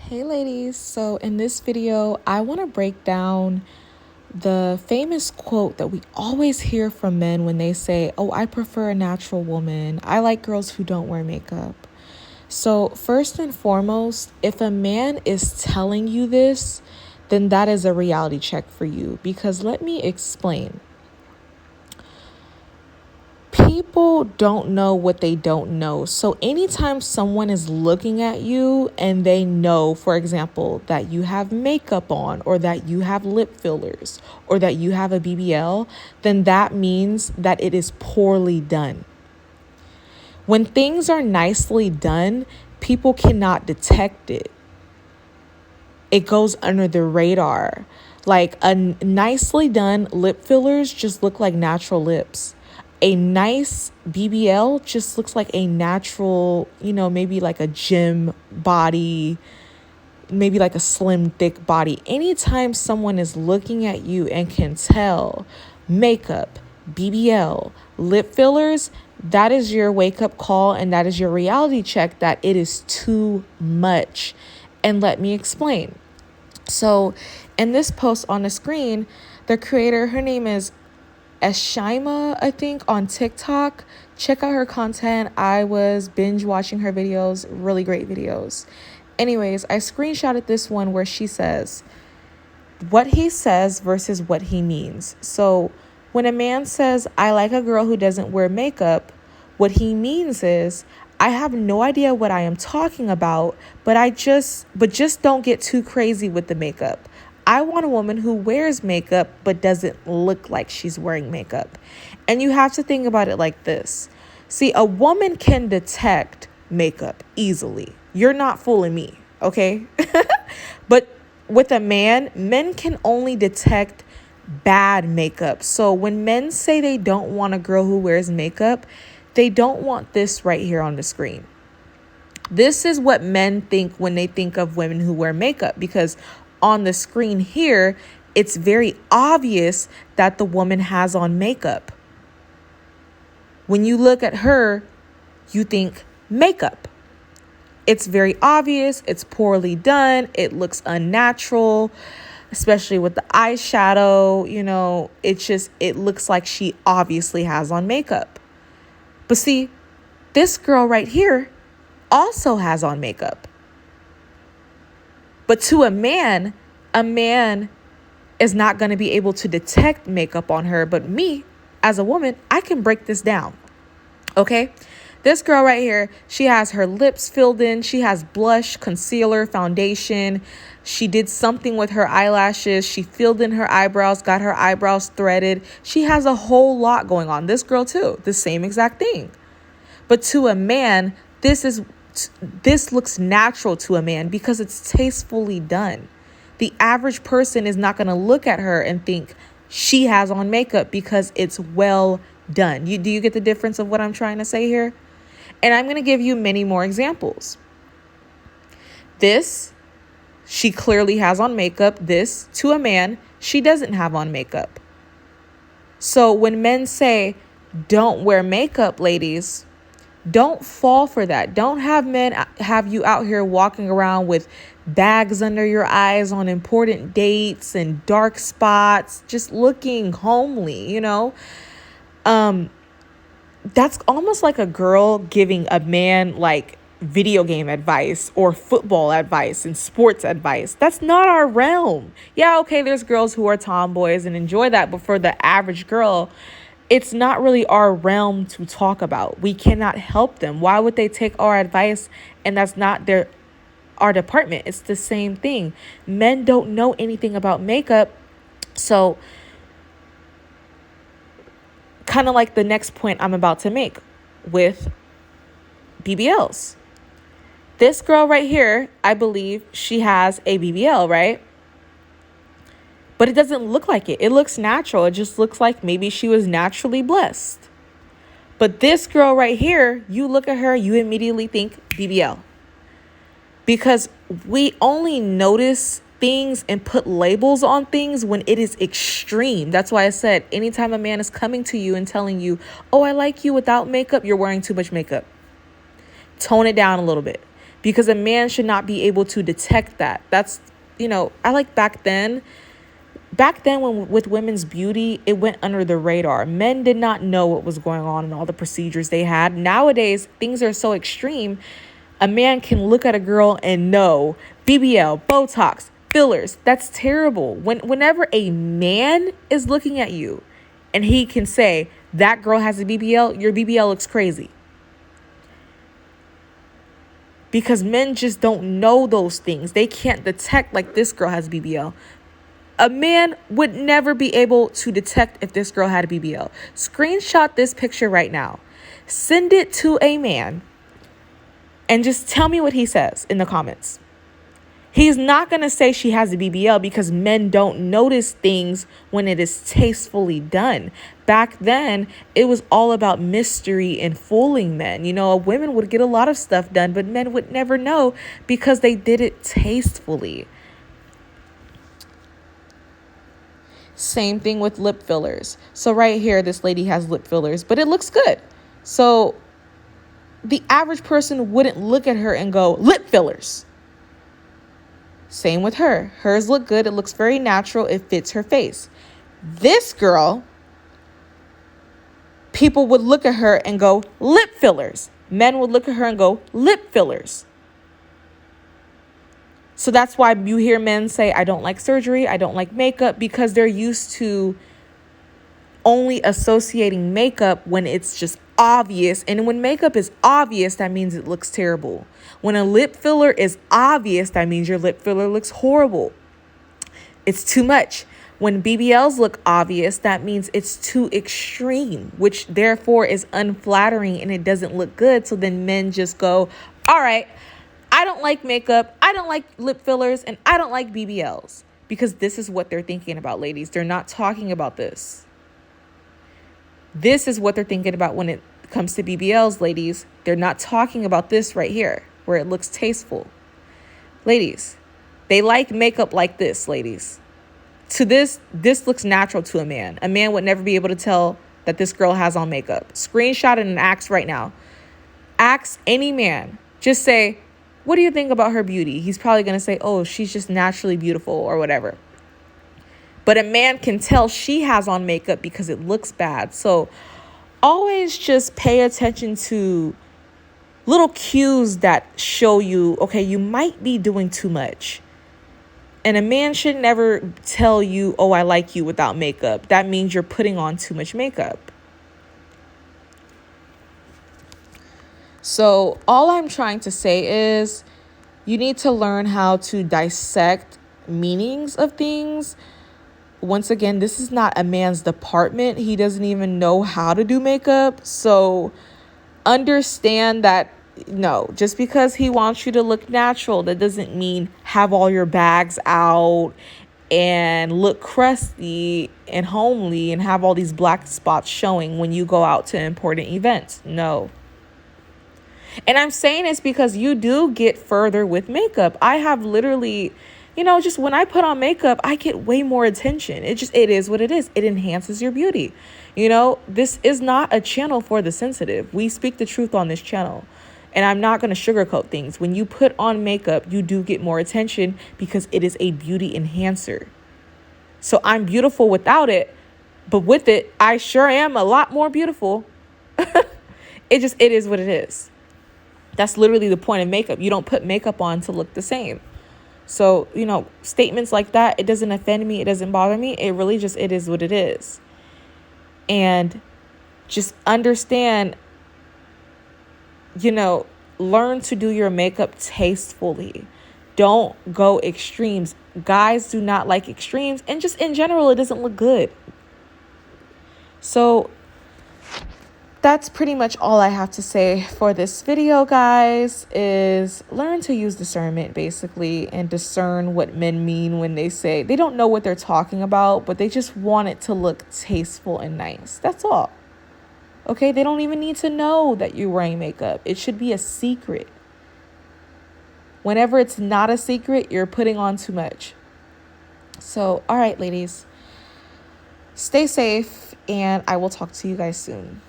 Hey ladies, so in this video, I want to break down the famous quote that we always hear from men when they say, "Oh, I prefer a natural woman. I like girls who don't wear makeup." So, first and foremost, if a man is telling you this, then that is a reality check for you because let me explain. People don't know what they don't know. So anytime someone is looking at you and they know, for example, that you have makeup on or that you have lip fillers or that you have a BBL, then that means that it is poorly done. When things are nicely done, people cannot detect it. It goes under the radar. Like a nicely done lip fillers just look like natural lips. A nice BBL just looks like a natural, maybe like a gym body, maybe like a slim, thick body. Anytime someone is looking at you and can tell makeup, BBL, lip fillers, that is your wake up call and that is your reality check that it is too much. And let me explain. So in this post on the screen, the creator, her name is Eshima, I think, on TikTok. Check out her content. I was binge watching her videos, really great videos. Anyways, I screenshotted this one where she says what he says versus what he means. So when a man says, "I like a girl who doesn't wear makeup," what he means is, I have no idea what I am talking about, but just don't get too crazy with the makeup. I want a woman who wears makeup but doesn't look like she's wearing makeup. And you have to think about it like this. See, a woman can detect makeup easily. You're not fooling me, okay? But with a man, men can only detect bad makeup. So when men say they don't want a girl who wears makeup, they don't want this right here on the screen. This is what men think when they think of women who wear makeup, because on the screen here, it's very obvious that the woman has on makeup. When you look at her, you think makeup. It's very obvious. It's poorly done. It looks unnatural, especially with the eyeshadow. It looks like she obviously has on makeup. But see, this girl right here also has on makeup. But to a man is not going to be able to detect makeup on her. But me, as a woman, I can break this down. Okay? This girl right here, she has her lips filled in. She has blush, concealer, foundation. She did something with her eyelashes. She filled in her eyebrows, got her eyebrows threaded. She has a whole lot going on. This girl too, the same exact thing. But to a man, this looks natural to a man because it's tastefully done. The average person is not going to look at her and think she has on makeup because it's well done. Do you get the difference of what I'm trying to say here? And I'm going to give you many more examples. This, she clearly has on makeup. This, to a man, she doesn't have on makeup. So when men say, "Don't wear makeup, ladies," don't fall for that. Don't have men have you out here walking around with bags under your eyes on important dates and dark spots, just looking homely, That's almost like a girl giving a man like video game advice or football advice and sports advice. That's not our realm. Yeah, okay, there's girls who are tomboys and enjoy that, but for the average girl, it's not really our realm to talk about. We cannot help them. Why would they take our advice? And that's not our department. It's the same thing. Men don't know anything about makeup. So kind of like the next point I'm about to make with BBLs. This girl right here, I believe she has a BBL, right? But it doesn't look like it. It looks natural. It just looks like maybe she was naturally blessed. But this girl right here, you look at her, you immediately think BBL. Because we only notice things and put labels on things when it is extreme. That's why I said anytime a man is coming to you and telling you, "Oh, I like you without makeup," you're wearing too much makeup. Tone it down a little bit. because a man should not be able to detect that. That's, I like back then when with women's beauty, it went under the radar. Men did not know what was going on and all the procedures they had. Nowadays, things are so extreme. A man can look at a girl and know BBL, Botox, fillers. That's terrible. Whenever a man is looking at you and he can say that girl has a BBL, your BBL looks crazy. Because men just don't know those things. They can't detect like this girl has BBL. A man would never be able to detect if this girl had a BBL. Screenshot this picture right now. Send it to a man and just tell me what he says in the comments. He's not going to say she has a BBL because men don't notice things when it is tastefully done. Back then, it was all about mystery and fooling men. Women would get a lot of stuff done, but men would never know because they did it tastefully. Same thing with lip fillers. So right here, this lady has lip fillers, but it looks good. So the average person wouldn't look at her and go, lip fillers. Same with her. Hers look good. It looks very natural. It fits her face. This girl, people would look at her and go, lip fillers. Men would look at her and go, lip fillers. So that's why you hear men say, I don't like surgery, I don't like makeup, because they're used to only associating makeup when it's just obvious. And when makeup is obvious, that means it looks terrible. When a lip filler is obvious, that means your lip filler looks horrible. It's too much. When BBLs look obvious, that means it's too extreme, which therefore is unflattering and it doesn't look good. So then men just go, all right, I don't like makeup, I don't like lip fillers, and I don't like BBLs. Because this is what they're thinking about, ladies. They're not talking about this. This is what they're thinking about when it comes to BBLs, ladies. They're not talking about this right here, where it looks tasteful. Ladies, they like makeup like this, ladies. To this looks natural to a man. A man would never be able to tell that this girl has on makeup. Screenshot it and ask right now. Ask any man. Just say, what do you think about her beauty? He's probably going to say, oh, she's just naturally beautiful or whatever. But a man can tell she has on makeup because it looks bad. So always just pay attention to little cues that show you, okay, you might be doing too much. And a man should never tell you, oh, I like you without makeup. That means you're putting on too much makeup. So all I'm trying to say is you need to learn how to dissect meanings of things. Once again, this is not a man's department. He doesn't even know how to do makeup. So understand that, no, just because he wants you to look natural, that doesn't mean have all your bags out and look crusty and homely and have all these black spots showing when you go out to important events. No. And I'm saying this because you do get further with makeup. I have literally, just when I put on makeup, I get way more attention. It is what it is. It enhances your beauty. This is not a channel for the sensitive. We speak the truth on this channel. And I'm not going to sugarcoat things. When you put on makeup, you do get more attention because it is a beauty enhancer. So I'm beautiful without it, but with it, I sure am a lot more beautiful. It is what it is. That's literally the point of makeup. You don't put makeup on to look the same. So, statements like that, it doesn't offend me. It doesn't bother me. It really it is what it is. And just understand, learn to do your makeup tastefully. Don't go extremes. Guys do not like extremes. And just in general, it doesn't look good. So that's pretty much all I have to say for this video, guys, is learn to use discernment, basically, and discern what men mean when they say they don't know what they're talking about, but they just want it to look tasteful and nice. That's all. Okay? They don't even need to know that you're wearing makeup. It should be a secret. Whenever it's not a secret, you're putting on too much. So, all right, ladies, stay safe, and I will talk to you guys soon.